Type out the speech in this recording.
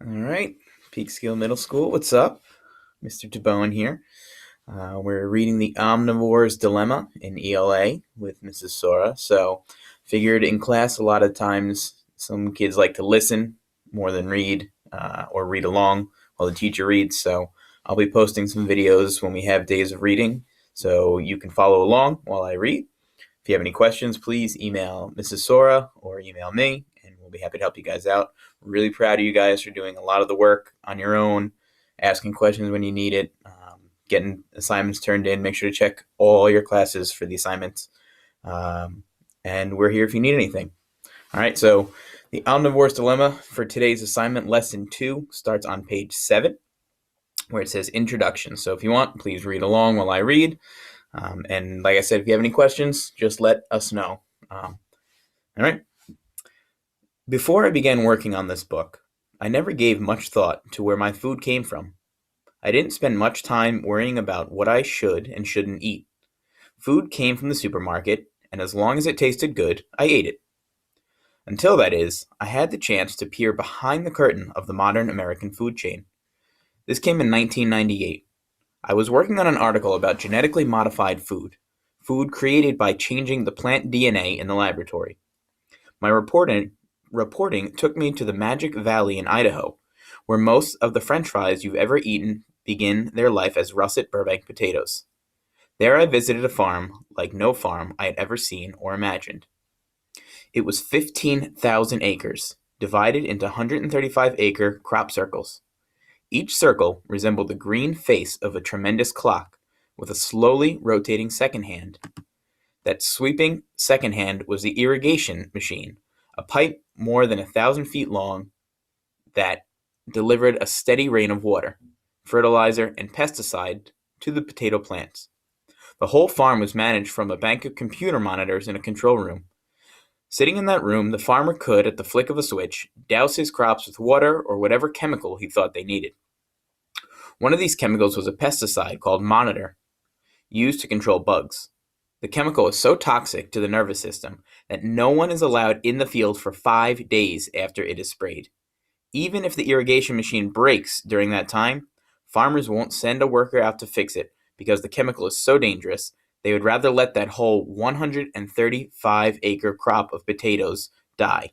All right, Peekskill Middle School, what's up? Mr. Stabone here. We're reading the Omnivore's Dilemma in ELA with Mrs. Sora. So, figured in class a lot of times some kids like to listen more than read or read along while the teacher reads. So, I'll be posting some videos when we have days of reading so you can follow along while I read. If you have any questions, please email Mrs. Sora or email me, and we'll be happy to help you guys out. We're really proud of you guys for doing a lot of the work on your own, asking questions when you need it, getting assignments turned in. Make sure to check all your classes for the assignments. And we're here if you need anything. All right, so the Omnivore's Dilemma for today's assignment, lesson 2, starts on page 7, where it says Introduction. So if you want, please read along while I read. And like I said, if you have any questions, just let us know. All right. Before I began working on this book, I never gave much thought to where my food came from. I didn't spend much time worrying about what I should and shouldn't eat. Food came from the supermarket, and as long as it tasted good, I ate it. Until, that is, I had the chance to peer behind the curtain of the modern American food chain. This came in 1998. I was working on an article about genetically modified food created by changing the plant DNA in the laboratory. My reporting took me to the Magic Valley in Idaho, where most of the French fries you've ever eaten begin their life as russet Burbank potatoes. There I visited a farm like no farm I had ever seen or imagined. It was 15,000 acres, divided into 135-acre crop circles. Each circle resembled the green face of a tremendous clock, with a slowly rotating second hand. That sweeping second hand was the irrigation machine, a pipe more than 1,000 feet long that delivered a steady rain of water, fertilizer, and pesticide to the potato plants. The whole farm was managed from a bank of computer monitors in a control room. Sitting in that room, the farmer could, at the flick of a switch, douse his crops with water or whatever chemical he thought they needed. One of these chemicals was a pesticide called Monitor, used to control bugs. The chemical is so toxic to the nervous system that no one is allowed in the field for 5 days after it is sprayed. Even if the irrigation machine breaks during that time, farmers won't send a worker out to fix it because the chemical is so dangerous. They would rather let that whole 135-acre crop of potatoes die.